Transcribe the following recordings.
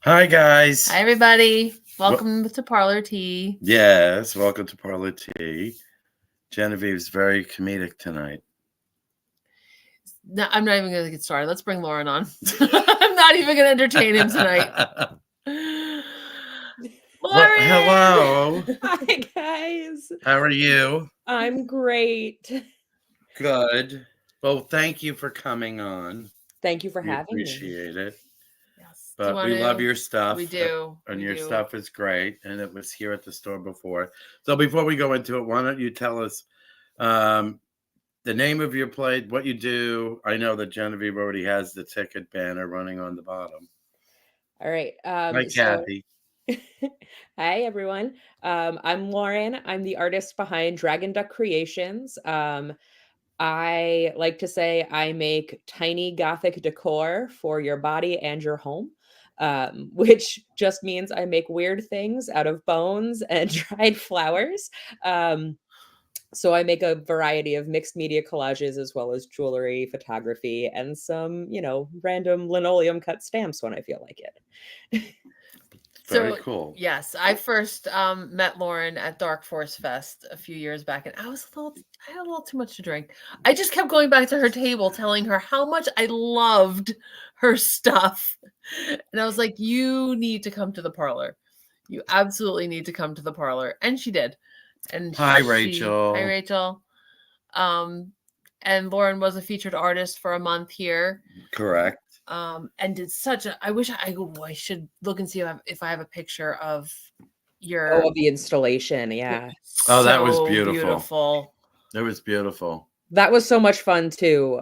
Hi, guys. Hi, everybody. Welcome to Parlour Tea. Yes, welcome to Parlour Tea. Genevieve's very comedic tonight. No, I'm not even going to get started. Let's bring Lauren on. I'm not even going to entertain him tonight. Lauren! Hello. Hi, guys. How are you? I'm great. Good. Well, thank you for coming on. Thank you for We having me. appreciate it. Yes. But we love your stuff. We do. And your stuff is great. And it was here at the store before. So before we go into it, why don't you tell us the name of your place, what you do? I know that Genevieve already has the ticket banner running on the bottom. All right. Hi, Kathy. Hi, everyone. I'm Lauren. I'm the artist behind Dragonduck Creations. I like to say I make tiny Gothic decor for your body and your home, which just means I make weird things out of bones and dried flowers. So I make a variety of mixed media collages as well as jewelry, photography, and some, random linoleum cut stamps when I feel like it. Very cool. Yes, I first met Lauren at Dark Force Fest a few years back, and I had a little too much to drink. I just kept going back to her table, telling her how much I loved her stuff, and I was like, "You need to come to the parlor. You absolutely need to come to the parlor," and she did. And hi, Rachel. Hi, Rachel. And Lauren was a featured artist for a month here. Correct. And did such a. I wish I should look and see if I have a picture of the installation. Yeah. Oh, that was beautiful. It was beautiful. That was so much fun too.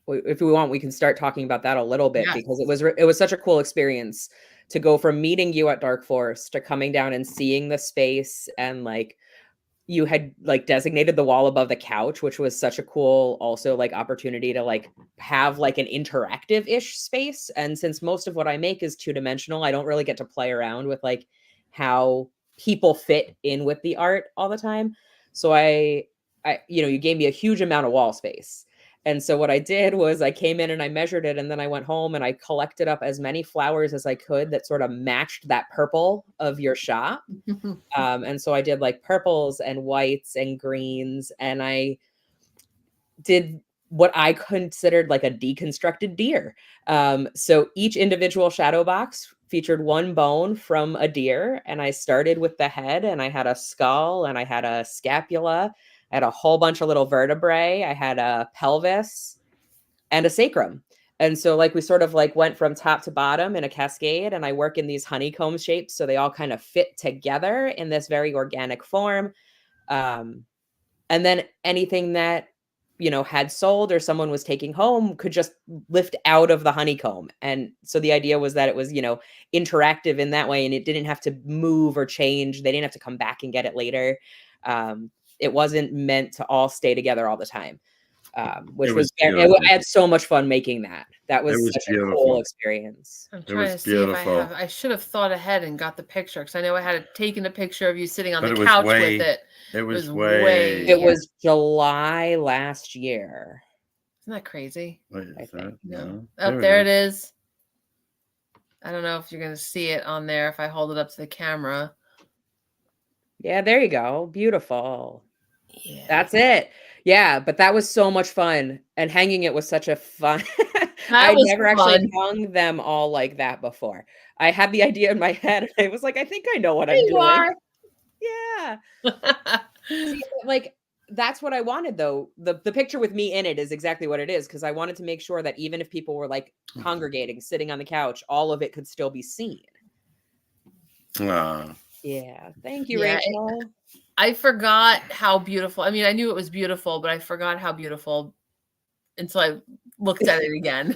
If we want, we can start talking about that a little bit because it was such a cool experience to go from meeting you at Dark Force to coming down and seeing the space, and you had designated the wall above the couch, which was such a cool also opportunity to have an interactive-ish space. And since most of what I make is two-dimensional, I don't really get to play around with how people fit in with the art all the time. So I you gave me a huge amount of wall space. And so what I did was I came in and I measured it, and then I went home and I collected up as many flowers as I could that sort of matched that purple of your shop. And so I did purples and whites and greens, and I did what I considered a deconstructed deer. So each individual shadow box featured one bone from a deer, and I started with the head, and I had a skull, and I had a scapula. I had a whole bunch of little vertebrae. I had a pelvis and a sacrum. And so we sort of went from top to bottom in a cascade, and I work in these honeycomb shapes. So they all kind of fit together in this very organic form. And then anything that, had sold or someone was taking home could just lift out of the honeycomb. And so the idea was that it was, interactive in that way, and it didn't have to move or change. They didn't have to come back and get it later. It wasn't meant to all stay together all the time, which I had so much fun making that. That was such a cool experience. I'm trying to see if I should have thought ahead and got the picture, because I know I had taken a picture of you sitting on the couch with it. It was July last year. Isn't that crazy? I think. No. There it is. I don't know if you're going to see it on there if I hold it up to the camera. Yeah, there you go. Beautiful. Yeah. That's it. Yeah, but that was so much fun. And hanging it was such a fun. I never actually hung them all like that before. I had the idea in my head, and I was like, I think I know what I'm doing. Yeah. See, that's what I wanted, though. The picture with me in it is exactly what it is, because I wanted to make sure that even if people were congregating, sitting on the couch, all of it could still be seen. Yeah. Thank you, Rachel. I forgot how beautiful. I mean, I knew it was beautiful, but I forgot how beautiful until I looked at it again.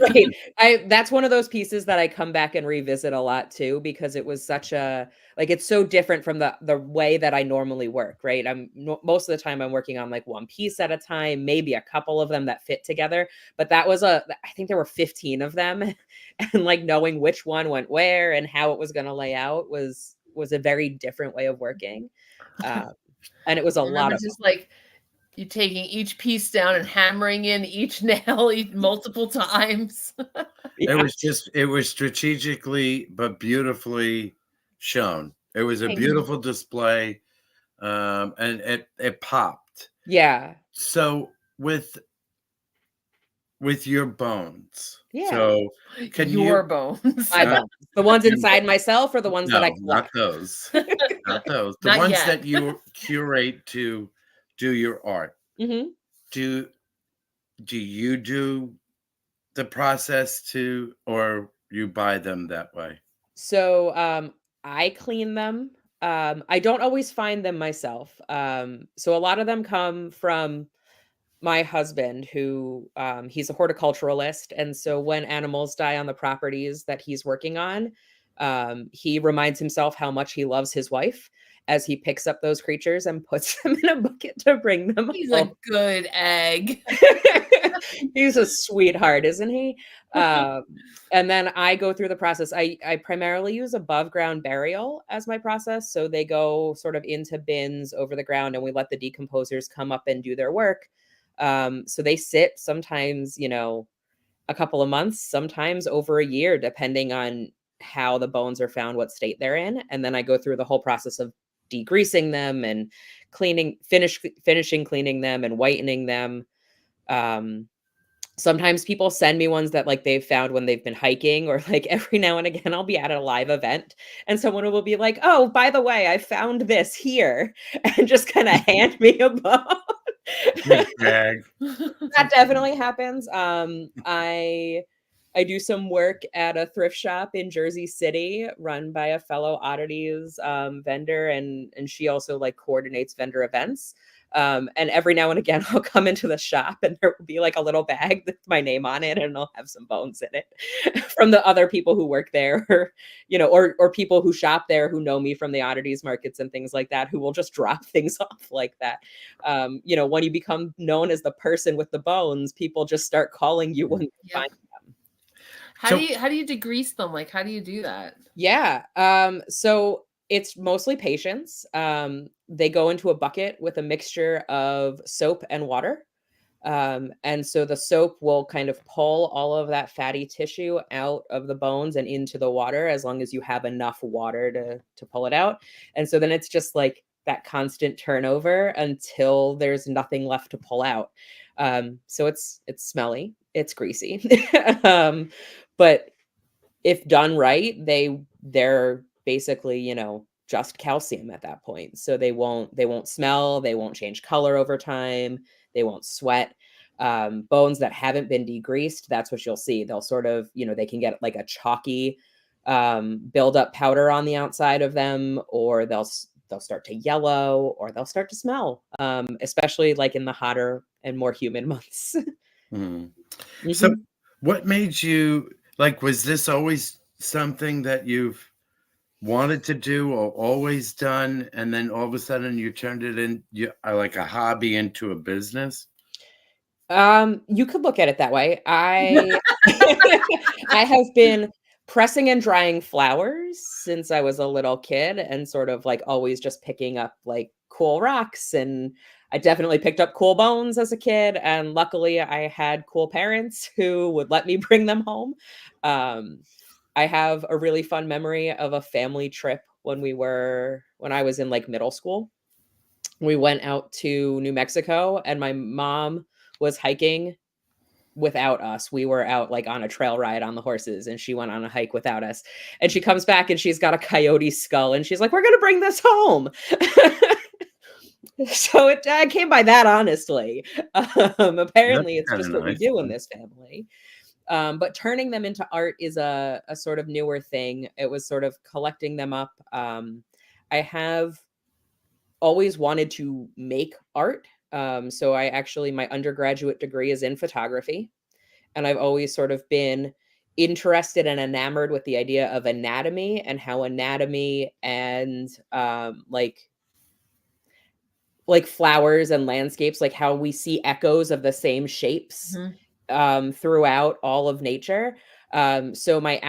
Right. That's one of those pieces that I come back and revisit a lot too, because it was such a it's so different from the way that I normally work. Right. Most of the time I'm working on one piece at a time, maybe a couple of them that fit together. But that was I think there were 15 of them, and knowing which one went where and how it was going to lay out was a very different way of working. And it was a lot of just You taking each piece down and hammering in each nail multiple times. It was strategically but beautifully shown. It was a beautiful display, and it popped. Yeah. So with your bones. Yeah. So can your you bones. My bones. The ones inside myself or the ones that I not collect? those. Not those. The Not ones yet. that you curate to do your art. Mm-hmm. Do you do the process or you buy them that way? So I clean them. I don't always find them myself. So a lot of them come from my husband, who he's a horticulturalist. And so when animals die on the properties that he's working on, he reminds himself how much he loves his wife as he picks up those creatures and puts them in a bucket to bring them He's home. a good egg. He's a sweetheart, isn't he? And then I go through the process. I primarily use above ground burial as my process. So they go sort of into bins over the ground and we let the decomposers come up and do their work. So they sit sometimes, a couple of months, sometimes over a year, depending on how the bones are found, what state they're in. And then I go through the whole process of degreasing them and finishing cleaning them and whitening them. Sometimes people send me ones that like they've found when they've been hiking, or like every now and again I'll be at a live event and someone will be like, "Oh, by the way, I found this here," and just kind of hand me a bone. That definitely happens. I do some work at a thrift shop in Jersey City run by a fellow oddities vendor, and she also like coordinates vendor events. And every now and again I'll come into the shop and there will be like a little bag with my name on it and I'll have some bones in it from the other people who work there, or or people who shop there who know me from the oddities markets and things like that, who will just drop things off like that. When you become known as the person with the bones, people just start calling you when they find them. How do you degrease them? Like, how do you do that? Yeah. So it's mostly patience. They go into a bucket with a mixture of soap and water. And so the soap will kind of pull all of that fatty tissue out of the bones and into the water, as long as you have enough water to pull it out. And so then it's just like that constant turnover until there's nothing left to pull out. So it's smelly, it's greasy. But if done right, they're basically, just calcium at that point. So they won't smell, they won't change color over time, they won't sweat. Bones that haven't been degreased, that's what you'll see. They'll sort of, they can get like a chalky build up powder on the outside of them, or they'll start to yellow, or they'll start to smell, especially like in the hotter and more humid months. Mm-hmm. So what made you, like, was this always something that you've wanted to do or always done, and then all of a sudden you turned it in like a hobby into a business? You could look at it that way. I I have been pressing and drying flowers since I was a little kid, and sort of like always just picking up like cool rocks, and I definitely picked up cool bones as a kid, and luckily I had cool parents who would let me bring them home. I have a really fun memory of a family trip when I was in like middle school. We went out to New Mexico and my mom was hiking without us. We were out like on a trail ride on the horses and she went on a hike without us. And she comes back and she's got a coyote skull and she's like, "We're going to bring this home." So I came by that, honestly. Apparently it's just what we do in this family. But turning them into art is a sort of newer thing. It was sort of collecting them up. I have always wanted to make art. So my undergraduate degree is in photography. And I've always sort of been interested and enamored with the idea of anatomy and how anatomy and like flowers and landscapes, like how we see echoes of the same shapes throughout all of nature. So my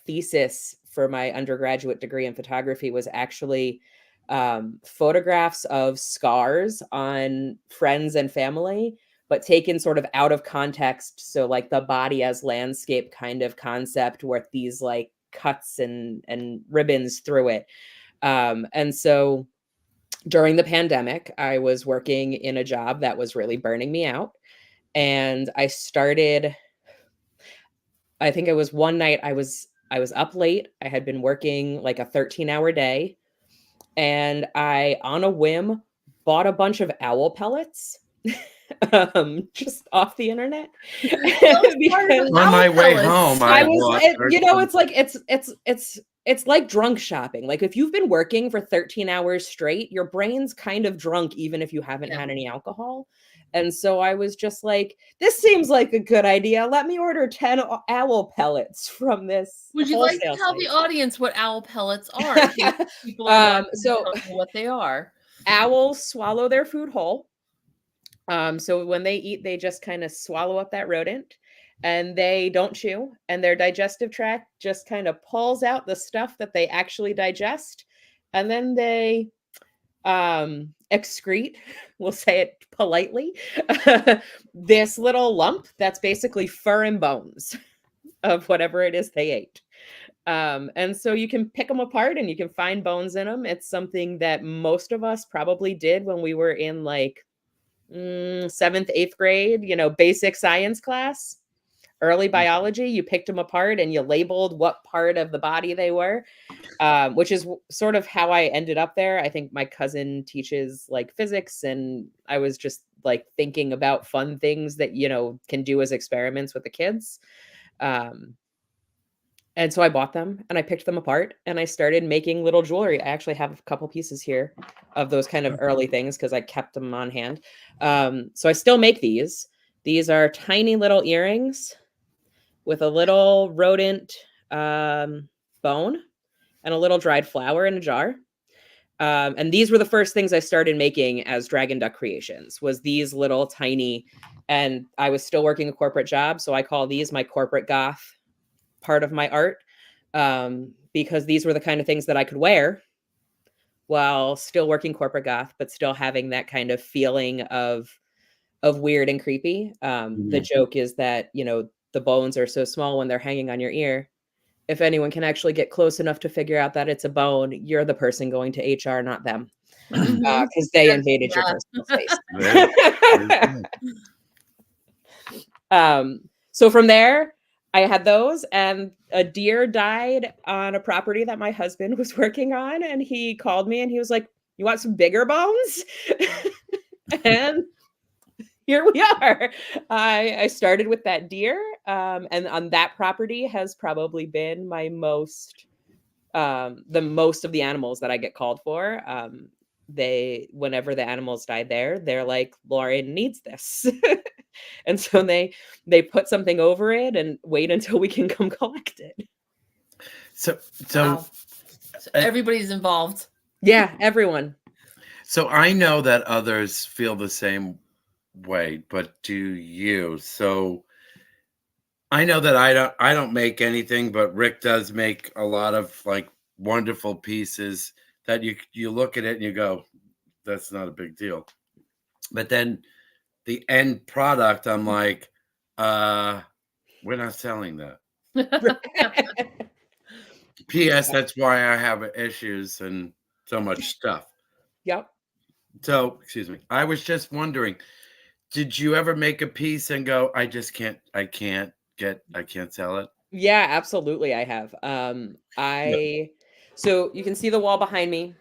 thesis for my undergraduate degree in photography was actually photographs of scars on friends and family, but taken sort of out of context. So like the body as landscape kind of concept with these like cuts and ribbons through it. And so during the pandemic, I was working in a job that was really burning me out. And I started, I think it was one night I was up late. I had been working like a 13-hour day. And I, on a whim, bought a bunch of owl pellets just off the internet. Because On my way pellets. home, I I was, bought you know, it's like it's like drunk shopping. Like if you've been working for 13 hours straight, your brain's kind of drunk even if you haven't had any alcohol. And so I was just like, this seems like a good idea. Let me order 10 owl pellets from this. Would you like to wholesale tell the site. audience what owl pellets are? In case people are watching So and don't know what they are. owls swallow their food whole. So when they eat, they just kind of swallow up that rodent, and they don't chew, and their digestive tract just kind of pulls out the stuff that they actually digest, and then they excrete, we'll say it politely, this little lump that's basically fur and bones of whatever it is they ate. And so you can pick them apart and you can find bones in them. It's something that most of us probably did when we were in like 7th, 8th grade, you know, basic science class, early biology. You picked them apart and you labeled what part of the body they were, which is sort of how I ended up there. I think my cousin teaches like physics, and I was just like thinking about fun things that, you know, can do as experiments with the kids. And so I bought them and I picked them apart and I started making little jewelry. I actually have a couple pieces here of those kind of early things because I kept them on hand. So I still make these. These are tiny little earrings with a little rodent bone and a little dried flower in a jar. And these were the first things I started making as Dragonduck Creations, was these little tiny, and I was still working a corporate job. So I call these my corporate goth part of my art, because these were the kind of things that I could wear while still working corporate goth, but still having that kind of feeling of weird and creepy. The joke is that, you know, the bones are so small when they're hanging on your ear. If anyone can actually get close enough to figure out that it's a bone, you're the person going to HR, not them, because they invaded your personal space. So from there, I had those, and a deer died on a property that my husband was working on, and he called me and he was like, "You want some bigger bones?" And here we are. I started with that deer, and on that property has probably been my most, the most of the animals that I get called for. Whenever the animals die there, they're like, "Lauren needs this." And so they put something over it and wait until we can come collect it. So Wow. So everybody's involved. Yeah, everyone. So I know that others feel the same way, but do you? So I know that I don't make anything, but Rick does make a lot of like wonderful pieces that you look at it and you go, that's not a big deal. But then the end product, I'm like, we're not selling that. P.S. That's why I have issues and so much stuff. Yep. So, excuse me. I was just wondering, did you ever make a piece and go, I can't sell it? Yeah, absolutely. I have. So you can see the wall behind me.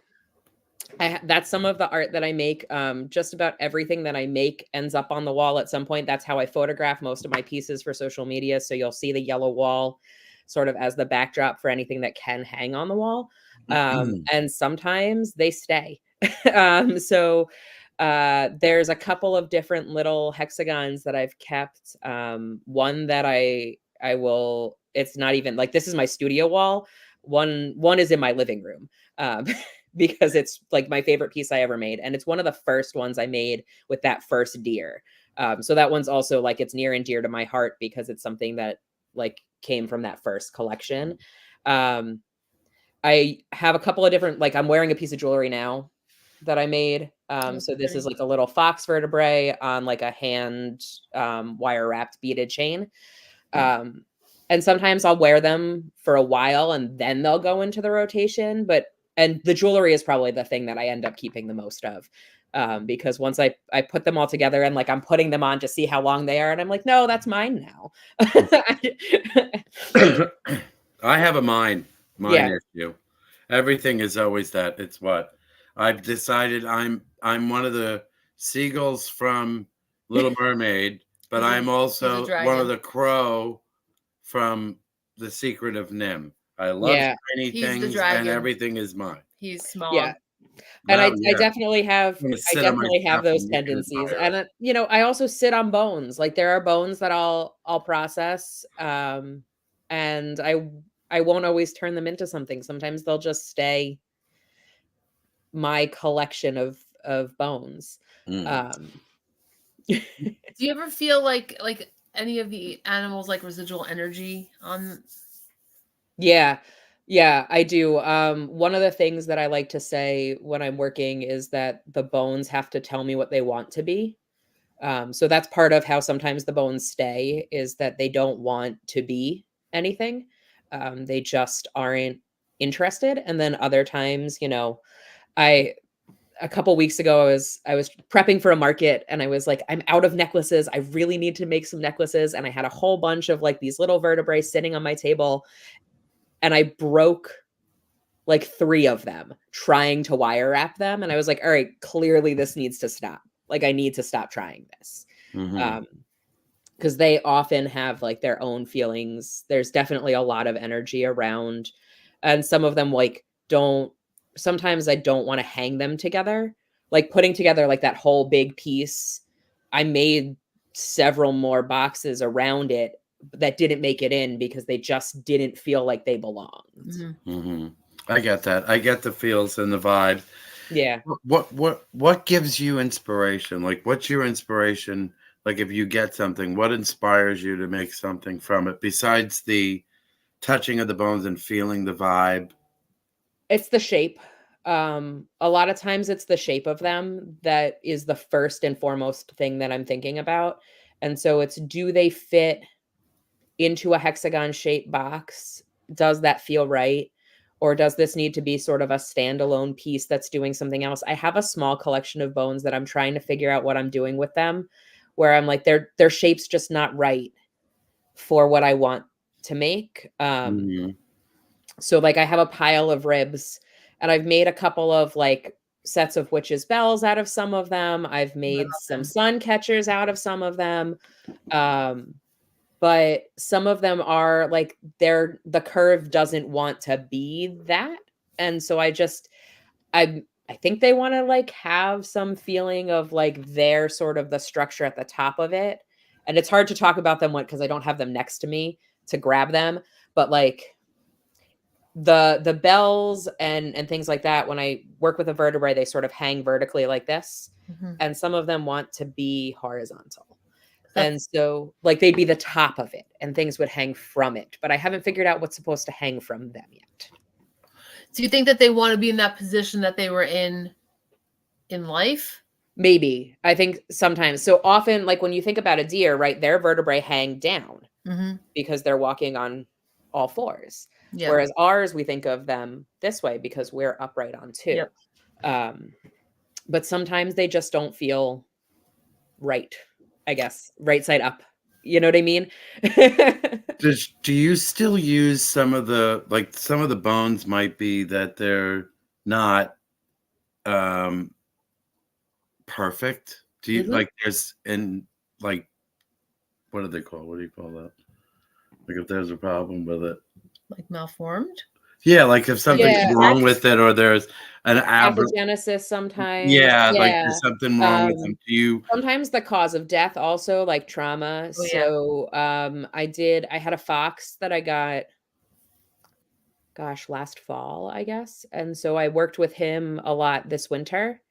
That's some of the art that I make. Just about everything that I make ends up on the wall at some point. That's how I photograph most of my pieces for social media. So you'll see the yellow wall sort of as the backdrop for anything that can hang on the wall. And sometimes they stay. So there's a couple of different little hexagons that I've kept. One that I will, it's not even like, this is my studio wall. One is in my living room. Because it's like my favorite piece I ever made. And it's one of the first ones I made with that first deer. So that one's also like, it's near and dear to my heart because it's something that like came from that first collection. I have a couple of different, like I'm wearing a piece of jewelry now that I made. That's So this is pretty. like a little fox vertebrae on like a hand wire wrapped beaded chain. And sometimes I'll wear them for a while and then they'll go into the rotation. And the jewelry is probably the thing that I end up keeping the most of. Because once I put them all together and like I'm putting them on to see how long they are, and I'm like, no, that's mine now. I have a mine Yeah. issue. Everything is always that. It's what I've decided. I'm one of the seagulls from Little Mermaid, but He's a- I'm he's a also one dragon. of the crow from The Secret of Nim. I love Yeah. shiny He's the things, and dragon. everything is mine. He's small. Yeah. And Wow, I yeah. definitely have I'm gonna sit on my stuff those and you can tendencies. admire And you know, I also sit on bones. Like there are bones that I'll process and I won't always turn them into something. Sometimes they'll just stay my collection of bones. it. Do you ever feel like any of the animals like residual energy on? Yeah. Yeah, I do. One of the things that I like to say when I'm working is that the bones have to tell me what they want to be. So that's part of how sometimes the bones stay is that they don't want to be anything. They just aren't interested. And then other times, you know, a couple weeks ago I was prepping for a market and I was like, I'm out of necklaces. I really need to make some necklaces. And I had a whole bunch of like these little vertebrae sitting on my table. And I broke like 3 of them trying to wire wrap them. And I was like, all right, clearly this needs to stop. Like I need to stop trying this. Mhm. Because they often have like their own feelings. There's definitely a lot of energy around. And some of them like sometimes I don't want to hang them together. Like putting together like that whole big piece. I made several more boxes around it that didn't make it in because they just didn't feel like they belonged. I get that. I get the feels and the vibe. Yeah. What gives you inspiration? Like, what's your inspiration? Like, if you get something, what inspires you to make something from it besides the touching of the bones and feeling the vibe? It's the shape. A lot of times it's the shape of them that is the first and foremost thing that I'm thinking about. And so it's, do they fit into a hexagon shaped box? Does that feel right? Or does this need to be sort of a standalone piece that's doing something else? I have a small collection of bones that I'm trying to figure out what I'm doing with them, where I'm like, their shape's just not right for what I want to make. Mhm. So like I have a pile of ribs and I've made a couple of like sets of witches' bells out of some of them. I've made some sun catchers out of some of them. But some of them are like the curve doesn't want to be that. And so I think they want to like have some feeling of like their sort of the structure at the top of it. And it's hard to talk about them because I don't have them next to me to grab them. But like the bells and things like that, when I work with a vertebrae, they sort of hang vertically like this. And some of them want to be horizontal. And so like they'd be the top of it and things would hang from it. But I haven't figured out what's supposed to hang from them yet. Do you think that they want to be in that position that they were in life? Maybe. I think sometimes. So often, like when you think about a deer, right, their vertebrae hang down because they're walking on all fours. Yeah. Whereas ours, we think of them this way because we're upright on 2. Yep. But sometimes they just don't feel right, I guess. Right side up. You know what I mean? Do you still use some of the bones might be that they're not perfect? Do you like there's in like what do they call? What do you call that? Like if there's a problem with it. Like malformed? Yeah, like if something's wrong with it or there's an pathogenesis sometimes. Yeah, like there's something wrong with them. Do you sometimes the cause of death also like trauma. Oh, yeah. So I had a fox that I got last fall, I guess. And so I worked with him a lot this winter.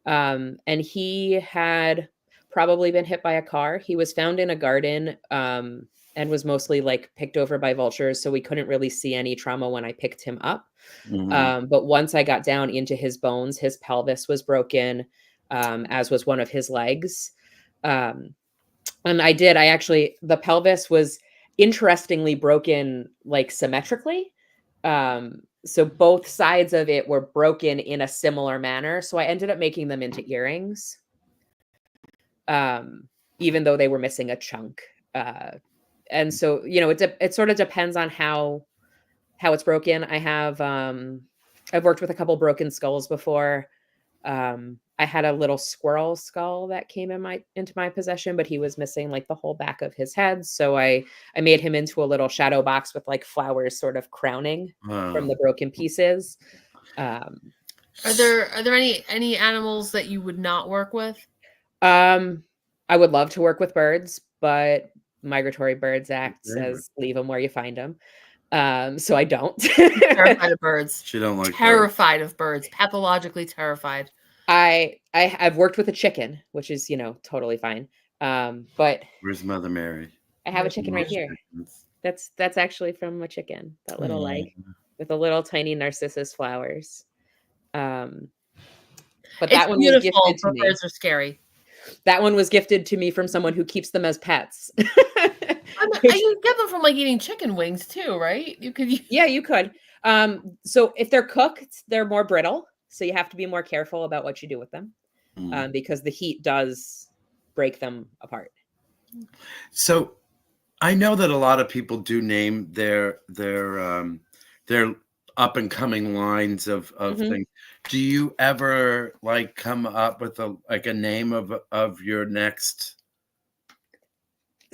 And he had probably been hit by a car. He was found in a garden and was mostly like picked over by vultures. So we couldn't really see any trauma when I picked him up. But once I got down into his bones, his pelvis was broken, as was one of his legs. And the pelvis was interestingly broken like symmetrically. So both sides of it were broken in a similar manner. So I ended up making them into earrings. Even though they were missing a chunk. And so, it sort of depends on how it's broken. I've worked with a couple broken skulls before. I had a little squirrel skull that came into my possession, but he was missing like the whole back of his head. So I made him into a little shadow box with like flowers sort of crowning from the broken pieces. Are there any animals that you would not work with? I would love to work with birds, but Migratory Birds Act says leave them where you find them. So I don't. Terrified of birds. She don't like terrified of birds. Pathologically terrified. I've worked with a chicken, which is, totally fine. But where's Mother Mary? I have a chicken right here. That's actually from a chicken, that little leg with the little tiny narcissus flowers. But that one was gifted to me. Birds are scary. That one was gifted to me from someone who keeps them as pets. You get them from like eating chicken wings too, right? Yeah, you could. So if they're cooked, they're more brittle. So you have to be more careful about what you do with them, because the heat does break them apart. So I know that a lot of people do name their up and coming lines of things. Do you ever like come up with a name of your next?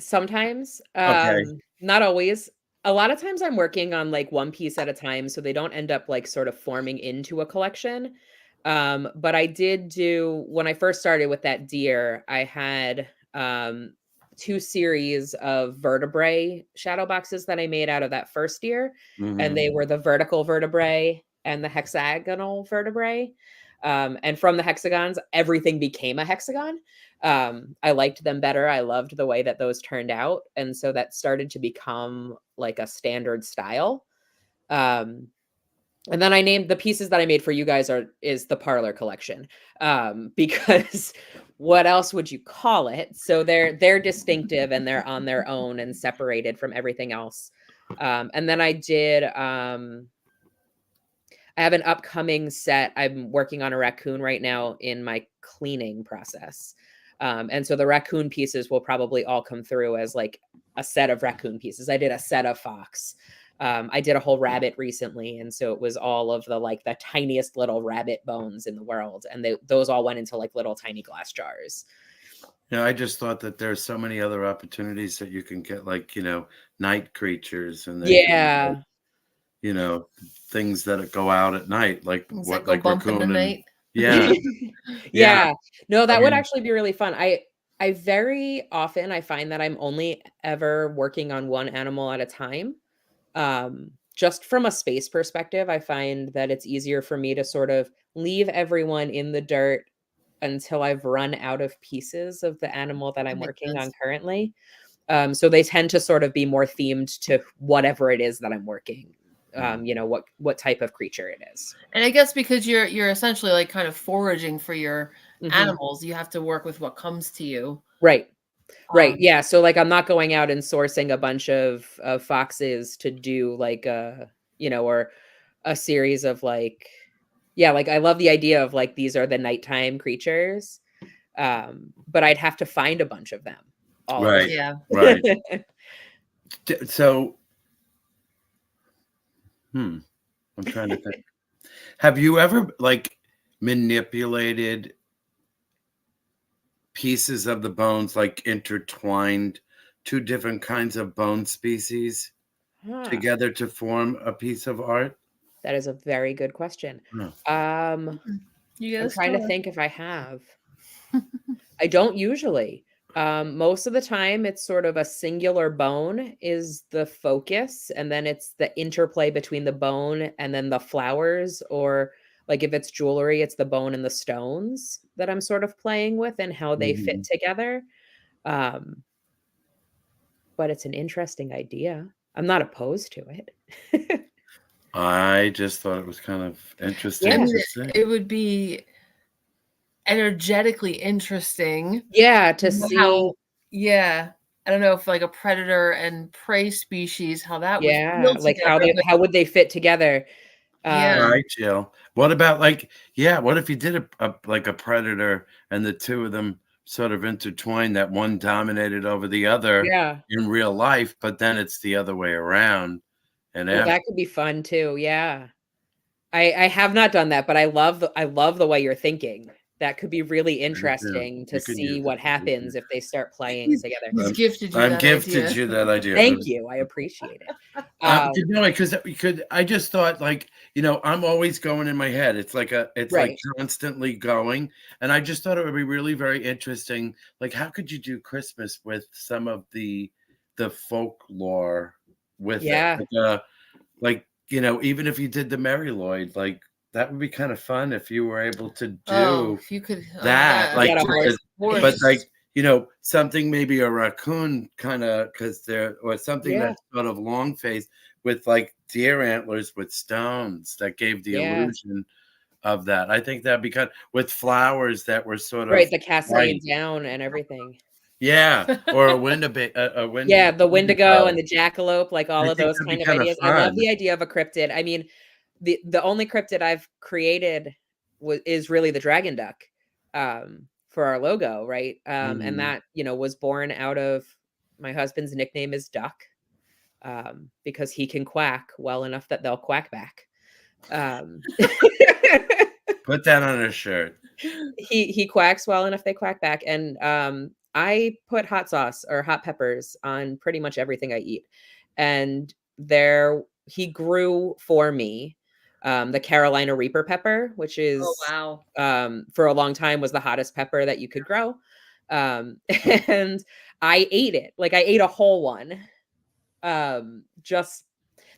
Sometimes, Okay. Not always. A lot of times I'm working on like one piece at a time, so they don't end up like sort of forming into a collection. But I did do, when I first started with that deer, I had 2 series of vertebrae shadow boxes that I made out of that first deer. And they were the vertical vertebrae and the hexagonal vertebrae. And from the hexagons, everything became a hexagon. I liked them better. I loved the way that those turned out. And so that started to become like a standard style. And then I named the pieces that I made for you guys is the Parlour collection, because what else would you call it? So they're distinctive and they're on their own and separated from everything else. And then I have an upcoming set. I'm working on a raccoon right now in my cleaning process. And so the raccoon pieces will probably all come through as like a set of raccoon pieces. I did a set of fox. I did a whole rabbit recently. And so it was all of the tiniest little rabbit bones in the world. And those all went into like little tiny glass jars. Yeah, I just thought that there's so many other opportunities that you can get, like, night creatures and things that go out at night, like Things what, that like go bump in the raccoon and night. yeah. Yeah. No, that would mean- actually be really fun. I very often I find that I'm only ever working on one animal at a time. Just from a space perspective, I find that it's easier for me to sort of leave everyone in the dirt until I've run out of pieces of the animal that I'm working on currently. So they tend to sort of be more themed to whatever it is that I'm working. What type of creature it is. And I guess because you're essentially like kind of foraging for your animals, you have to work with what comes to you. Right. Yeah. So like I'm not going out and sourcing a bunch of foxes to do like or a series of like, yeah, like I love the idea of like these are the nighttime creatures. But I'd have to find a bunch of them. Right. Yeah. Right. So I'm trying to think. Have you ever like manipulated pieces of the bones, like intertwined 2 different kinds of bone species together to form a piece of art? That is a very good question. No. I'm trying to think if I have. I don't usually. Most of the time it's sort of a singular bone is the focus, and then it's the interplay between the bone and then the flowers, or like if it's jewelry, it's the bone and the stones that I'm sort of playing with and how they fit together. but it's an interesting idea. I'm not opposed to it. I just thought it was kind of interesting Yeah. to see. It would be energetically interesting. Yeah, to see. Yeah. I don't know if like a predator and prey species, how that would feel Like together. how would they fit together? Yeah. All right, Jill. What about like, what if you did a like a predator and the two of them sort of intertwined, that one dominated over the other Yeah. in real life, but then it's the other way around. And Well, after, that could be fun too. Yeah. I have not done that, but I love the way you're thinking. That could be really interesting to you could use see what it. happens if they start playing together. He's gifted you I'm that gifted idea. you that idea. Thank you. I appreciate it. No, because I just thought, like, I'm always going in my head. It's like it's like Right. constantly going, and I just thought it would be really very interesting. Like, how could you do Christmas with some of the folklore with Yeah. it? Like, even if you did the Mary Lloyd, like that would be kind of fun if you were able to Oh, do if you could that, like, Get a horse. but like, something, maybe a raccoon kind of, or something Yeah. that's sort of long face with like deer antlers with stones that gave the Yeah. illusion of that. I think that'd be kind with flowers that were sort of Right, the cascade white. down and everything. Yeah, or a Yeah, the Wendigo and Wendigo. the jackalope, like all I of think those that'd be kind of kind of ideas. I love fun. the idea of a cryptid. I mean, the only cryptid I've created is really the Dragonduck for our logo, right? And that, was born out of my husband's nickname is Duck, because he can quack well enough that they'll quack back. Put that on a shirt. He quacks well enough they quack back, and I put hot sauce or hot peppers on pretty much everything I eat, and he grew for me the Carolina Reaper pepper, which is Oh wow. for a long time was the hottest pepper that you could grow, and I ate it. Like, I ate a whole one. Just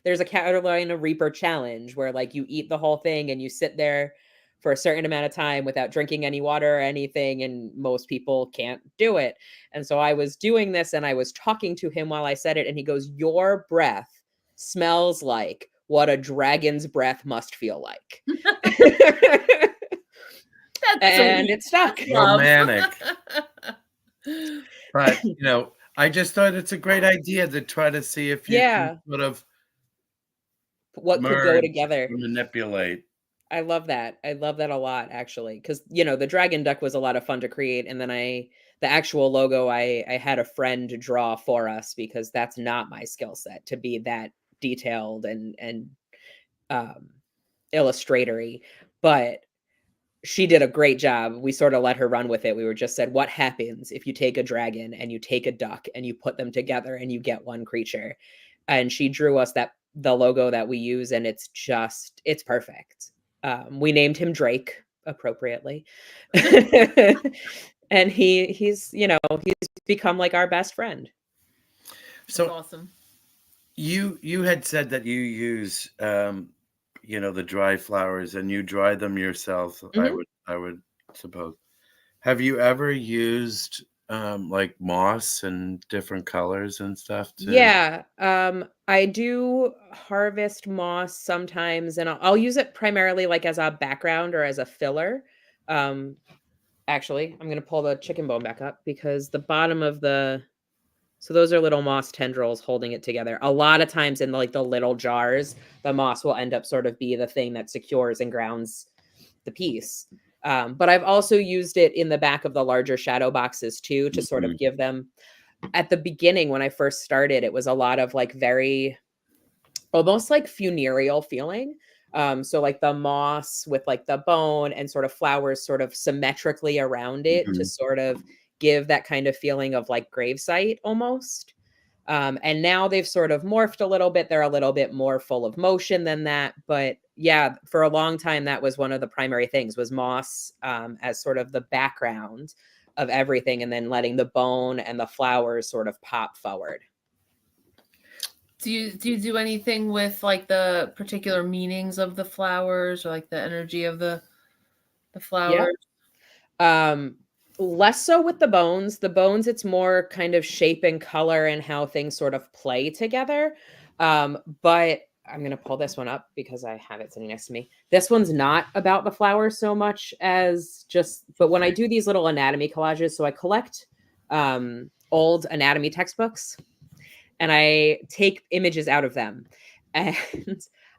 There's a Carolina Reaper challenge where, like, you eat the whole thing and you sit there for a certain amount of time without drinking any water or anything, and most people can't do it. And so I was doing this and I was talking to him while I said it, and he goes, "Your breath smells like what a dragon's breath must feel like." And it stuck. Romantic. But, I just thought it's a great idea to try to see if you can sort of What could go merge together. or manipulate. I love that. I love that a lot, actually, because the Dragon Duck was a lot of fun to create, and then the actual logo I had a friend draw for us, because that's not my skill set to be that detailed and illustratory, but she did a great job. We sort of let her run with it. We were just said, what happens if you take a dragon and you take a duck and you put them together and you get one creature? And she drew us the logo that we use, and it's perfect. We named him Drake appropriately. And he's become like our best friend. So That's awesome. You had said that you use the dry flowers and you dry them yourself. Mhm. I would suppose. Have you ever used like moss and different colors and stuff too? Yeah, I do harvest moss sometimes, and I'll use it primarily like as a background or as a filler. Actually, I'm gonna pull the chicken bone back up, because the bottom of so those are little moss tendrils holding it together. A lot of times in like the little jars, the moss will end up sort of be the thing that secures and grounds the piece. But I've also used it in the back of the larger shadow boxes too, to sort of give them. At the beginning, when I first started, it was a lot of like very almost like funereal feeling. So like the moss with like the bone and sort of flowers sort of symmetrically around it to sort of give that kind of feeling of like gravesite almost. And now they've sort of morphed a little bit. They're a little bit more full of motion than that. But yeah, for a long time, that was one of the primary things, was moss as sort of the background of everything, and then letting the bone and the flowers sort of pop forward. Do you do anything with like the particular meanings of the flowers, or like the energy of the flowers? Yeah. Less so with the bones. The bones, it's more kind of shape and color and how things sort of play together. But I'm going to pull this one up because I have it sitting next to me. This one's not about the flowers so much as but when I do these little anatomy collages, so I collect old anatomy textbooks and I take images out of them. And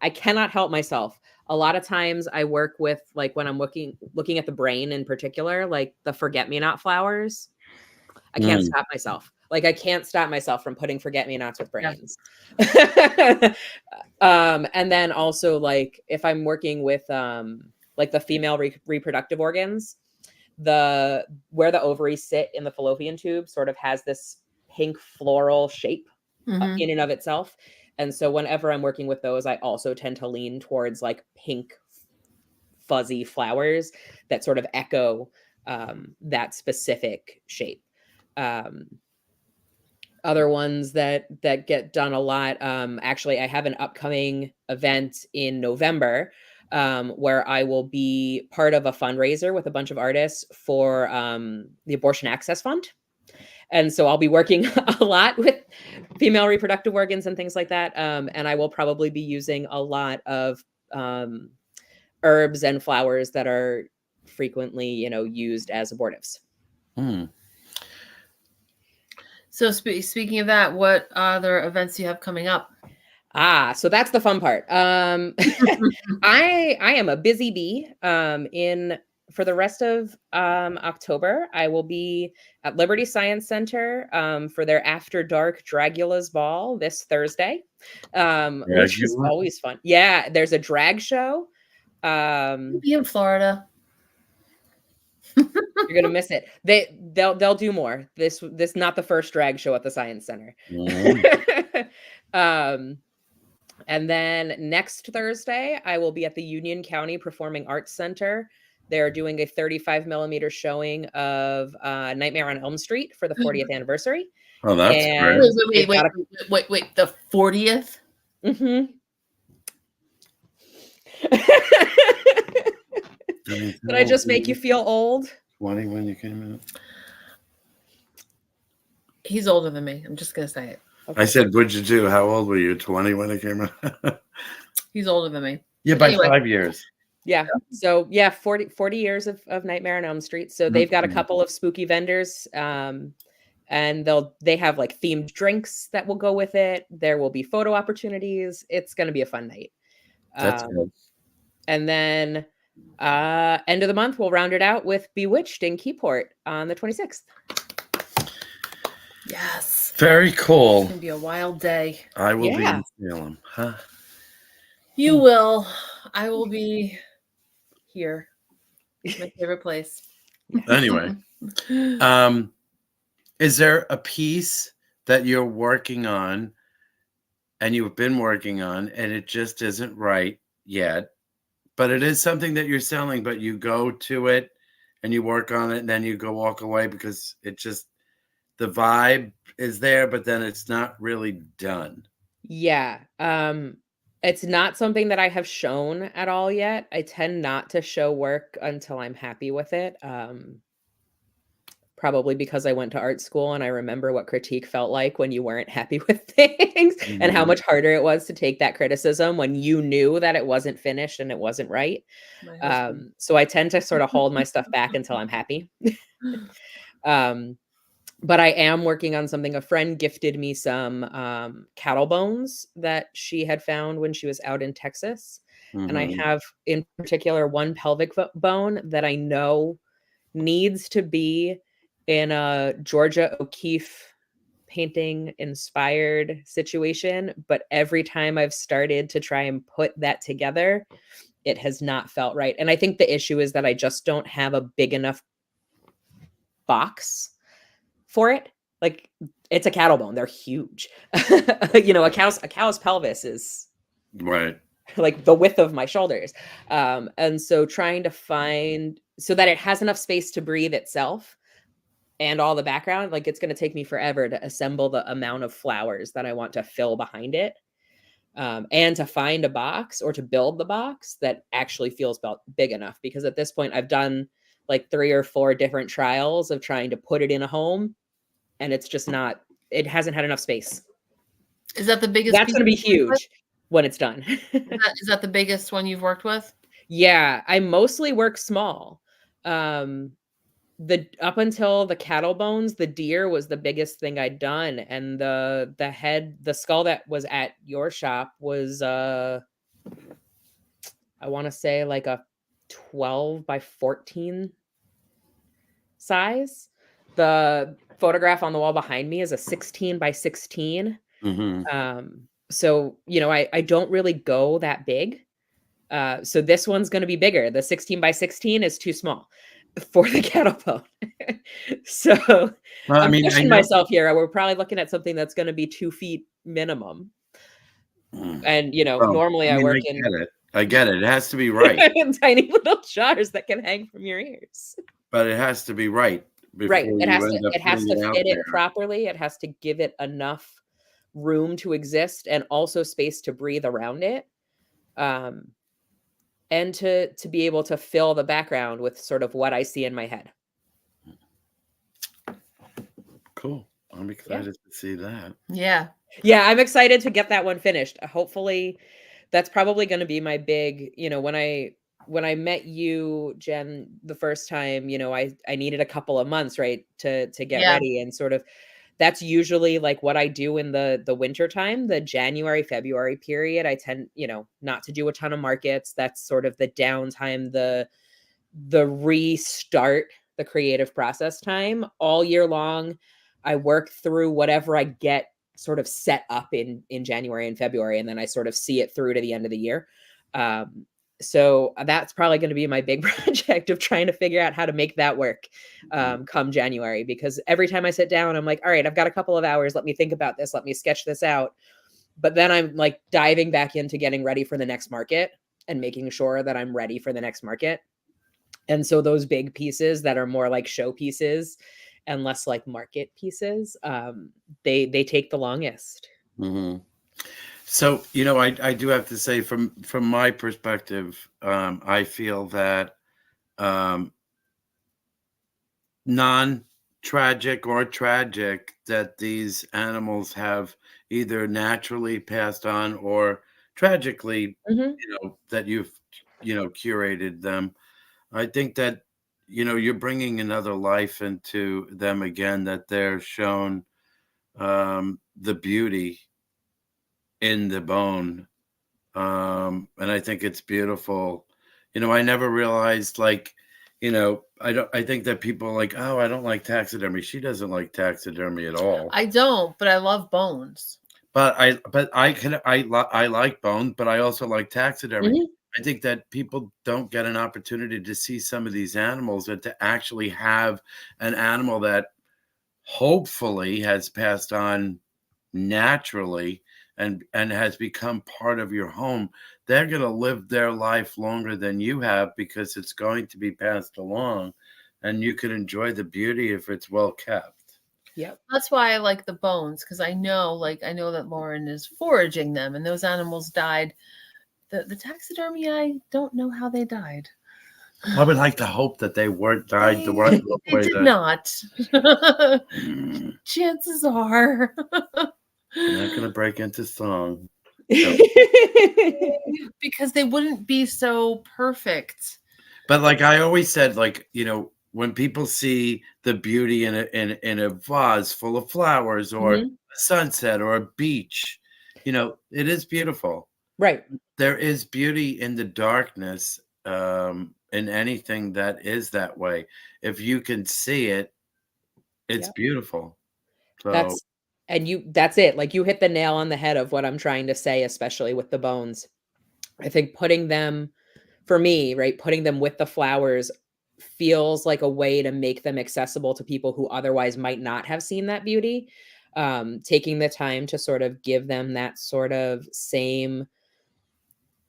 I cannot help myself. A lot of times I work with, like, when I'm looking at the brain in particular, like the forget-me-not flowers. I can't stop myself. Like, I can't stop myself from putting forget-me-nots with brains. Yeah. And then also, like, if I'm working with like the female reproductive organs, where the ovaries sit in the fallopian tube sort of has this pink floral shape in and of itself. And so whenever I'm working with those, I also tend to lean towards like pink fuzzy flowers that sort of echo that specific shape. Other ones that get done a lot. Actually, I have an upcoming event in November where I will be part of a fundraiser with a bunch of artists for the Abortion Access Fund. And so I'll be working a lot with female reproductive organs and things like that. And I will probably be using a lot of herbs and flowers that are frequently, used as abortives. So speaking of that, what other events do you have coming up? So that's the fun part. I am a busy bee. For the rest of October, I will be at Liberty Science Center for their After Dark Dragula's Ball this Thursday, which is always fun. Yeah, there's a drag show. We'll be in Florida. You're gonna miss it. They'll do more. This not the first drag show at the Science Center. And then next Thursday, I will be at the Union County Performing Arts Center. They're doing a 35 millimeter showing of Nightmare on Elm Street for the 40th anniversary. Oh, that's great. Wait, the 40th? Mm-hmm. Did I just make you feel old? 20 when you came in? He's older than me. I'm just going to say it. Okay. I said, what'd you do? How old were you? 20 when it came out? He's older than me. Yeah, by 5 years. Yeah. So, 40 years of Nightmare on Elm Street. So they've got a couple of spooky vendors. And they have like themed drinks that will go with it. There will be photo opportunities. It's going to be a fun night. That's good. And then end of the month, we'll round it out with Bewitched in Keyport on the 26th. Yes. Very cool. It's going to be a wild day. I will be in Salem. Huh? You will. I will be here. My favorite place. Anyway. Is there a piece that you're working on and you've been working on and it just isn't right yet, but it is something that you're selling, but you go to it and you work on it and then you go walk away because it just, the vibe is there, but then it's not really done? Yeah. It's not something that I have shown at all yet. I tend not to show work until I'm happy with it. Probably because I went to art school and I remember what critique felt like when you weren't happy with things and how much harder it was to take that criticism when you knew that it wasn't finished and it wasn't right. So I tend to sort of hold my stuff back until I'm happy. But I am working on something. A friend gifted me some cattle bones that she had found when she was out in Texas. And I have in particular one pelvic bone that I know needs to be in a Georgia O'Keeffe painting inspired situation. But every time I've started to try and put that together, it has not felt right. And I think the issue is that I just don't have a big enough box for it. Like, it's a cattle bone. They're huge. A cow's pelvis is right, like the width of my shoulders. And so trying to find so that it has enough space to breathe itself and all the background, like, it's going to take me forever to assemble the amount of flowers that I want to fill behind it. And to find a box or to build the box that actually feels big enough, because at this point I've done like 3 or 4 different trials of trying to put it in a home, and it's just not, it hasn't had enough space. Is that the biggest That's piece going to be you've worked with? huge when it's done. Is that the biggest one you've worked with? Yeah, I mostly work small. The up until the cattle bones, the deer was the biggest thing I'd done, and the head, the skull that was at your shop was I want to say like a 12 by 14 size. The photograph on the wall behind me is a 16 by 16. So, you know, I don't really go that big. So this one's going to be bigger. The 16 by 16 is too small for the cattle bone. So Well, I I'm mean, I pushing know. myself here. We're probably looking at something that's going to be 2 feet minimum. And, you know, Well, normally I work I get it. I get it. It has to be right. in tiny little jars that can hang from your ears. But it has to be right before Right. you end up It has putting to it out fit it there. properly. It has to give it enough room to exist and also space to breathe around it. And to be able to fill the background with sort of what I see in my head. Cool. I'm excited to see that. Yeah. Yeah, I'm excited to get that one finished. Hopefully that's probably going to be my big, you know, when I met you, Jen, the first time, you know, I needed a couple of months, right, to get ready, and sort of that's usually like what I do in the winter time, the January, February period. I tend, you know, not to do a ton of markets. That's sort of the downtime, the restart, the creative process time all year long. I work through whatever I get sort of set up in January and February, and then I sort of see it through to the end of the year. So that's probably going to be my big project of trying to figure out how to make that work come January, because every time I sit down, I'm like, all right, I've got a couple of hours. Let me think about this. Let me sketch this out. But then I'm like diving back into getting ready for the next market and making sure that I'm ready for the next market. And so those big pieces that are more like show pieces and less like market pieces, they take the longest. So, you know, I do have to say from my perspective, I feel that non-tragic or tragic that these animals have either naturally passed on or tragically, you know, that you've, you know, curated them. I think that, you know, you're bringing another life into them again, that they're shown the beauty in the bone. And I think it's beautiful. You know, I never realized, like, you know, I think that people are like, oh, I don't like taxidermy. She doesn't like taxidermy at all. I don't, but I love bones. But I like bone, but I also like taxidermy. I think that people don't get an opportunity to see some of these animals and to actually have an animal that hopefully has passed on naturally and has become part of your home. They're going to live their life longer than you have because it's going to be passed along, and you can enjoy the beauty if it's well kept. Yep. That's why I like the bones, because I know that Lauren is foraging them, and those animals died. The taxidermy, I don't know how they died. I would like to hope that they weren't died the right way. They did not. Chances are. I'm not going to break into song. Because they wouldn't be so perfect. But like I always said, like, you know, when people see the beauty in a vase full of flowers or a sunset or a beach, you know, it is beautiful. Right. There is beauty in the darkness, in anything that is that way. If you can see it, it's beautiful. So that's it. Like you hit the nail on the head of what I'm trying to say, especially with the bones. I think putting them, for me, right, putting them with the flowers feels like a way to make them accessible to people who otherwise might not have seen that beauty. Taking the time to sort of give them that sort of same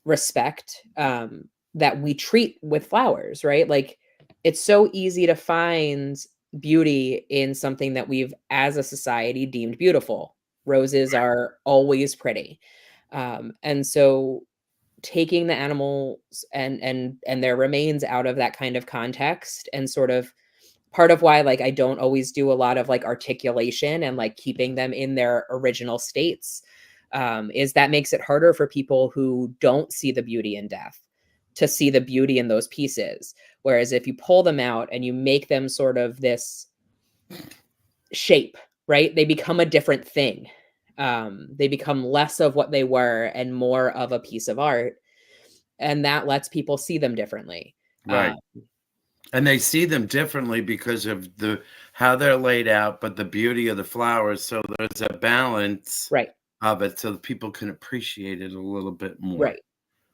respect that we treat with flowers, right? Like it's so easy to find beauty in something that we've, as a society, deemed beautiful. Roses are always pretty. And so taking the animals and their remains out of that kind of context, and sort of part of why like I don't always do a lot of like articulation and like keeping them in their original states, is that makes it harder for people who don't see the beauty in death to see the beauty in those pieces. Whereas if you pull them out and you make them sort of this shape, right, they become a different thing. They become less of what they were and more of a piece of art, and that lets people see them differently. Right. And they see them differently because of how they're laid out, but the beauty of the flowers. So there's a balance Right. of it, so that people can appreciate it a little bit more. Right.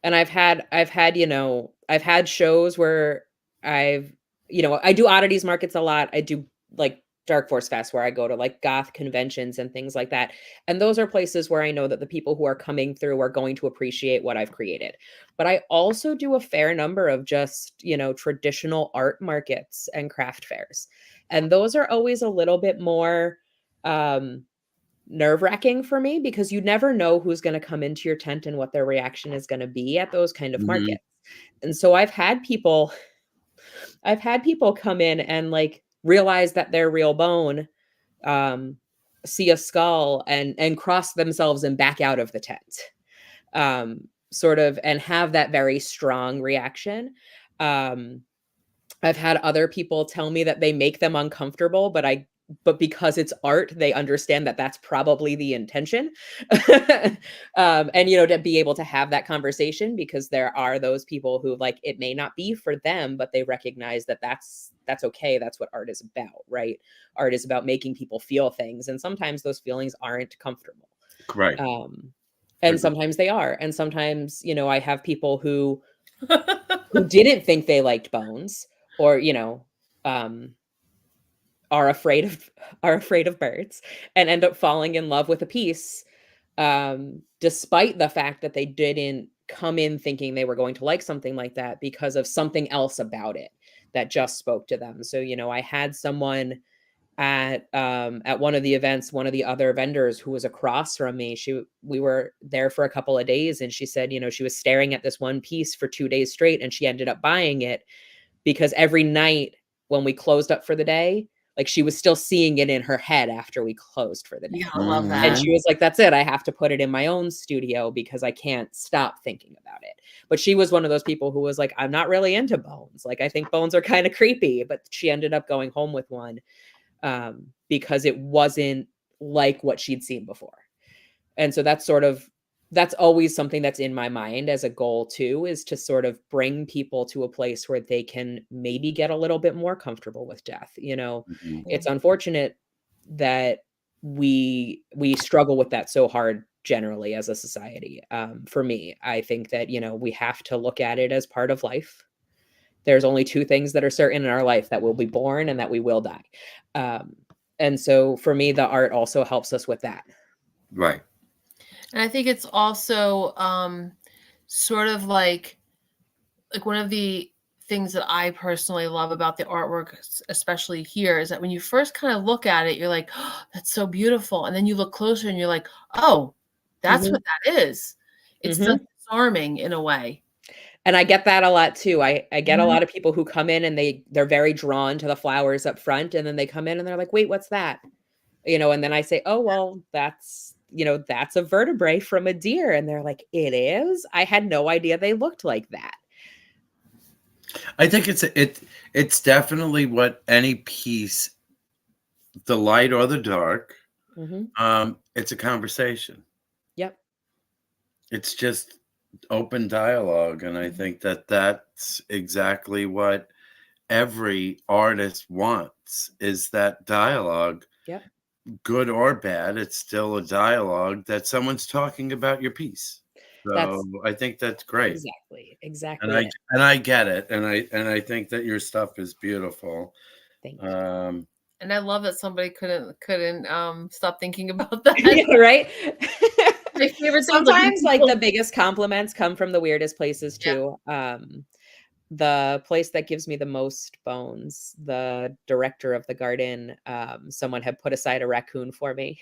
And I've had, I've had shows where I do oddities markets a lot. I do like Dark Force Fest, where I go to like goth conventions and things like that. And those are places where I know that the people who are coming through are going to appreciate what I've created. But I also do a fair number of just, traditional art markets and craft fairs. And those are always a little bit more nerve-wracking for me, because you never know who's going to come into your tent and what their reaction is going to be at those kind of markets. And so I've had people come in and like realize that they're real bone, see a skull and cross themselves and back out of the tent, sort of, and have that very strong reaction. I've had other people tell me that they make them uncomfortable, but because it's art, they understand that that's probably the intention. And, to be able to have that conversation, because there are those people who like, it may not be for them, but they recognize that that's okay. That's what art is about, right? Art is about making people feel things. And sometimes those feelings aren't comfortable. Right. And sometimes they are. And sometimes, I have people who didn't think they liked bones, or, are afraid of birds, and end up falling in love with a piece, despite the fact that they didn't come in thinking they were going to like something like that, because of something else about it that just spoke to them. So, I had someone at one of the events, one of the other vendors who was across from me, we were there for a couple of days, and she said, she was staring at this one piece for 2 days straight, and she ended up buying it because every night when we closed up for the day, like she was still seeing it in her head after we closed for the day. Yeah, I love that. And she was like, that's it. I have to put it in my own studio because I can't stop thinking about it. But she was one of those people who was like, I'm not really into bones. Like, I think bones are kind of creepy, but she ended up going home with one, because it wasn't like what she'd seen before. And so that's always something that's in my mind as a goal too, is to sort of bring people to a place where they can maybe get a little bit more comfortable with death. It's unfortunate that we struggle with that so hard generally as a society. For me, I think that, we have to look at it as part of life. There's only 2 things that are certain in our life: that we'll be born and that we will die. And so for me, the art also helps us with that. Right. And I think it's also sort of like one of the things that I personally love about the artwork, especially here, is that when you first kind of look at it, you're like, oh, that's so beautiful. And then you look closer and you're like, oh, that's what that is. It's disarming in a way. And I get that a lot too. I get a lot of people who come in and they're very drawn to the flowers up front, and then they come in and they're like, wait, what's that? And then I say, oh, well, that's a vertebrae from a deer. And they're like, it is? I had no idea they looked like that. I think it's definitely what any piece, the light or the dark, it's a conversation. Yep. It's just open dialogue. And I think that that's exactly what every artist wants, is that dialogue. Yep. Good or bad, it's still a dialogue that someone's talking about your piece. So I think that's great. Exactly. And I get it. And I think that your stuff is beautiful. Thank you. And I love that somebody couldn't stop thinking about that. Yeah, right? My favorite thing. Sometimes like the biggest compliments come from the weirdest places too. Yeah. The place that gives me the most bones, the director of the garden, someone had put aside a raccoon for me.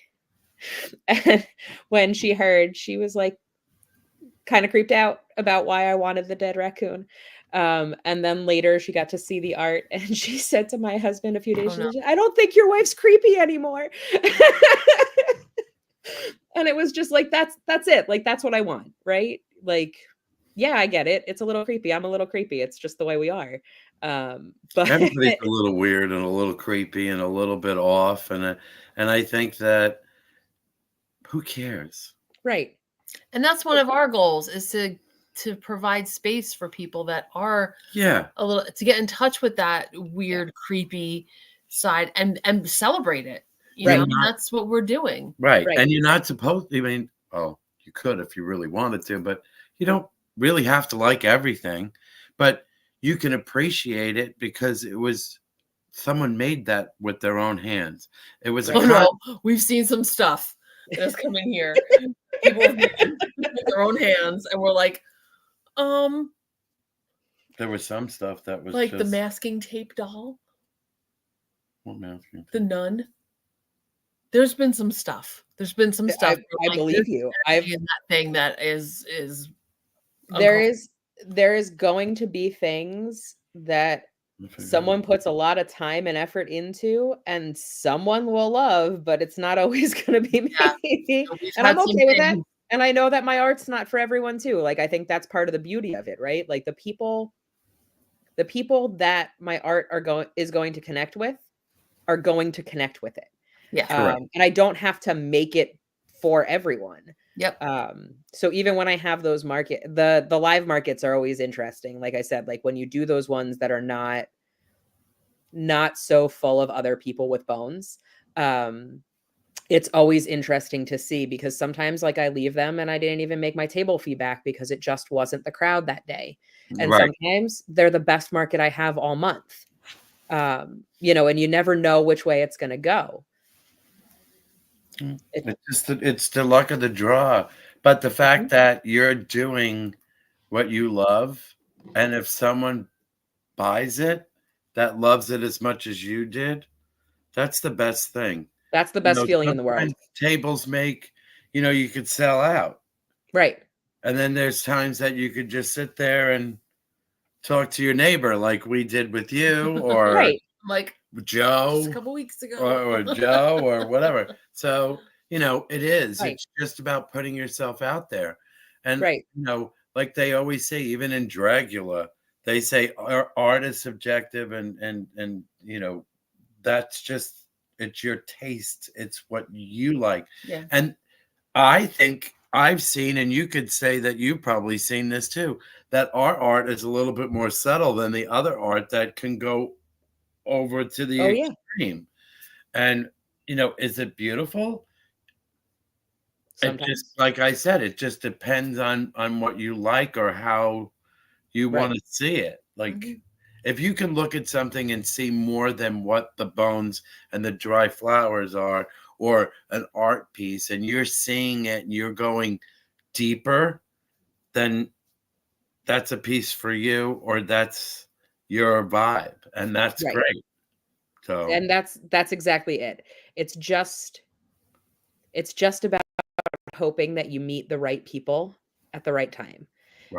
And when she heard, she was like, kind of creeped out about why I wanted the dead raccoon. And then later she got to see the art and she said to my husband a few days, Oh, no. I don't think your wife's creepy anymore. And it was just like, that's it. Like, that's what I want. Right. Like, yeah, I get it. It's a little creepy. I'm a little creepy. It's just the way we are. But Everybody's a little weird and a little creepy and a little bit off. And I think that who cares? right. And that's one of our goals, is to provide space for people that are Yeah. a little, to get in touch with that weird, creepy side and celebrate it. You Right. know, that's what we're doing. Right. Right. And you're not supposed, I mean, oh, you could if you really wanted to, but you don't really have to like everything. But you can appreciate it because it was someone made that with their own hands. It was a Oh no, we've seen some stuff that's coming here. People have made it with their own hands, and we're like, there was some stuff that was like just, the masking tape doll, what masking the tape? nun. There's been some stuff. There's been some stuff. I believe you. In that thing that is there is going to be things that someone puts a lot of time and effort into and someone will love, but it's not always going to be me. Yeah. And I'm okay with that. And I know that my art's not for everyone too. Like, I think that's part of the beauty of it, right? Like the people that my art is going to connect with are going to connect with it. Yeah. And I don't have to make it for everyone. Yep. So even when I have those the live markets are always interesting. Like I said, like when you do those ones that are not so full of other people with bones, it's always interesting to see, because sometimes like I leave them and I didn't even make my table fee back because it just wasn't the crowd that day. And sometimes they're the best market I have all month. You know, and you never know which way it's going to go. It's the luck of the draw. But the fact that you're doing what you love, and if someone buys it that loves it as much as you did, that's the best thing. That's the best feeling in the world. Tables make, you could sell out. Right. And then there's times that you could just sit there and talk to your neighbor like we did with you, or right. Like Joe a couple weeks ago, or Joe or whatever. So, it is. Right. It's just about putting yourself out there. And, right. Like they always say, even in Dragula, they say art is subjective and that's just, it's your taste. It's what you like. Yeah. And I think I've seen, and you could say that you've probably seen this too, that our art is a little bit more subtle than the other art that can go over to the extreme. And, is it beautiful? Sometimes. It just, like I said, it just depends on what you like or how you want to see it. Like, if you can look at something and see more than what the bones and the dry flowers are, or an art piece, and you're seeing it and you're going deeper, then that's a piece for you, or that's your vibe, and that's great. So, and that's exactly it. It's just about hoping that you meet the right people at the right time,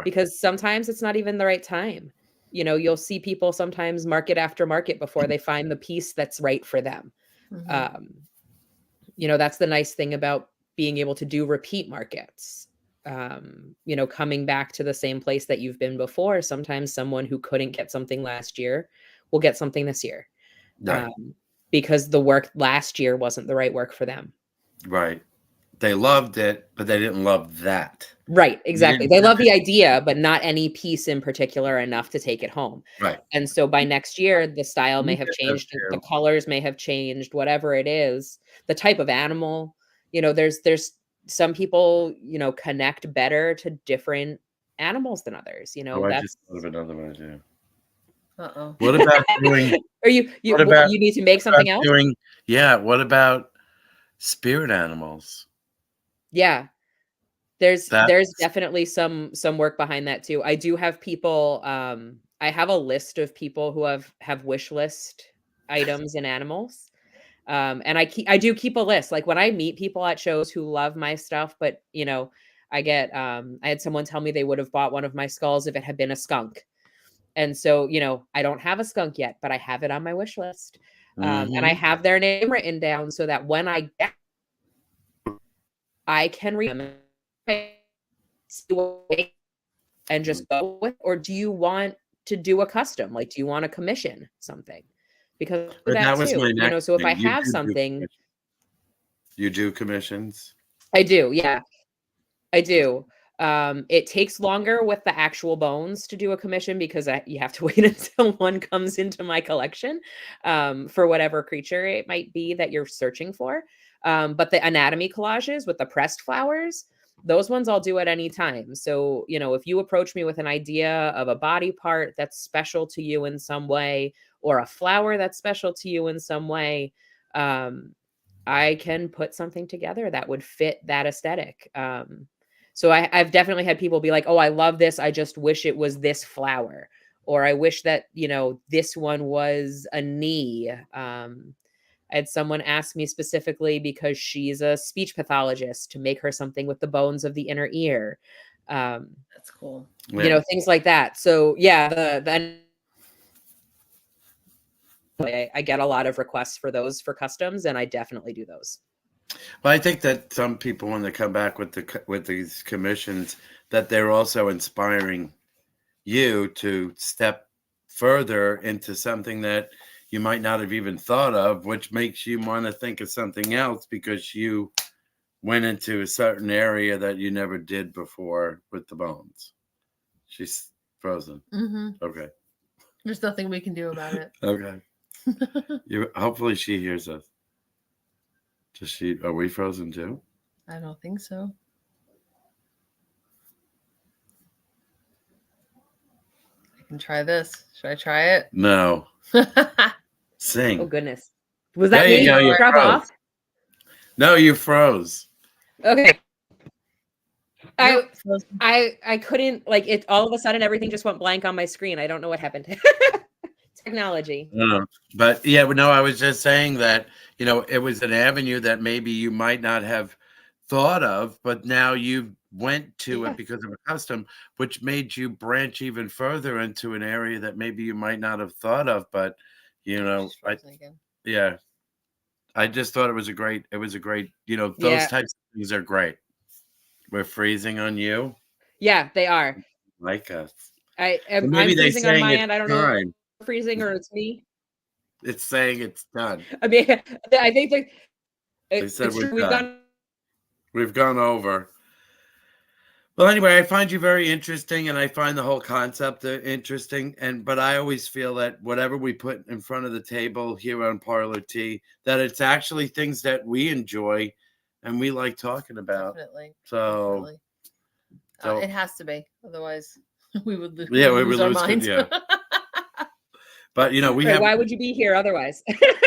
because sometimes it's not even the right time. You'll see people sometimes market after market before they find the piece that's right for them. That's the nice thing about being able to do repeat markets. Coming back to the same place that you've been before. Sometimes someone who couldn't get something last year will get something this year. Because the work last year wasn't the right work for them. Right. They loved it, but they didn't love that. Right, exactly. They love the idea, but not any piece in particular enough to take it home. Right. And so by next year, the style may have changed, the colors may have changed, whatever it is, the type of animal. There's some people, connect better to different animals than others. I just thought of another idea. Uh-oh. What about doing? You need to make something else? What about spirit animals? Yeah. There's definitely some work behind that too. I do have people, I have a list of people who have wish list items and animals. And I do keep a list. Like when I meet people at shows who love my stuff, but I had someone tell me they would have bought one of my skulls if it had been a skunk. And so, I don't have a skunk yet, but I have it on my wish list. And I have their name written down so that when I get, I can read them and just go with, or do you want to do a custom? Like, do you want to commission something? Because that was my next so if I thing. You have do something, you do commissions? I do. Yeah, I do. It takes longer with the actual bones to do a commission because you have to wait until one comes into my collection for whatever creature it might be that you're searching for. But the anatomy collages with the pressed flowers, those ones I'll do at any time. So, if you approach me with an idea of a body part that's special to you in some way, or a flower that's special to you in some way, I can put something together that would fit that aesthetic. So I've definitely had people be like, oh, I love this. I just wish it was this flower. Or I wish that, this one was a knee. I had someone ask me specifically because she's a speech pathologist to make her something with the bones of the inner ear. That's cool. Things like that. So yeah, I get a lot of requests for those for customs, and I definitely do those. Well, I think that some people, when they come back with these commissions, that they're also inspiring you to step further into something that you might not have even thought of, which makes you want to think of something else because you went into a certain area that you never did before with the bones. She's frozen. Okay. There's nothing we can do about it. Okay. Hopefully she hears us. Are we frozen too? I don't think so. I can try this. Should I try it? No. Sing. Oh goodness. Was that me? You drop off? No, you froze. Okay. I couldn't, like, it all of a sudden everything just went blank on my screen. I don't know what happened. Technology. But yeah, no, I was just saying that, it was an avenue that maybe you might not have thought of, but now you went to it because of a custom, which made you branch even further into an area that maybe you might not have thought of. But I just thought it was a great, those types of things are great. We're freezing on you. Yeah, they are. Like us. I'm freezing on my end. I don't know if it's freezing or it's me. It's saying it's done. I mean, I think they said we've gone over. Well, anyway, I find you very interesting, and I find the whole concept interesting. But I always feel that whatever we put in front of the table here on Parlour Tea, that it's actually things that we enjoy and we like talking about. Definitely. So it has to be, otherwise we would lose. Yeah, we would our lose. minds. Yeah. But why would you be here otherwise?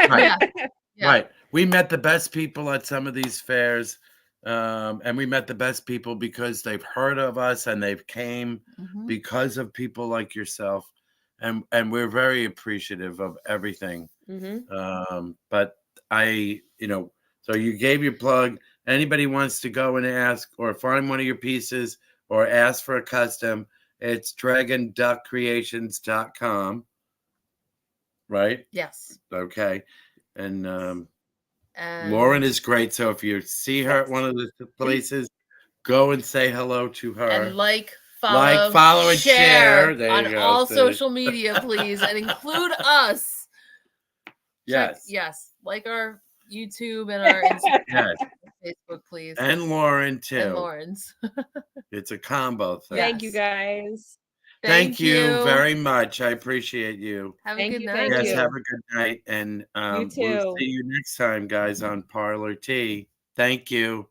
Right. Yeah. Right. We met the best people at some of these fairs. And we met the best people because they've heard of us and they've came because of people like yourself. And we're very appreciative of everything. But so you gave your plug. Anybody wants to go and ask or find one of your pieces or ask for a custom, it's dragonduckcreations.com. Right? Yes. Okay. And Lauren is great. So if you see her at one of the places, go and say hello to her. And follow, and share on all social media, please, and include us. Yes. Yes. Like our YouTube and our Instagram, Facebook, please. And Lauren, too. And Lauren's. It's a combo thing. Thank you, guys. Thank you very much. I appreciate you. Have a good night. Yes, have a good night. And you too. We'll see you next time, guys, on Parlour Tea. Thank you.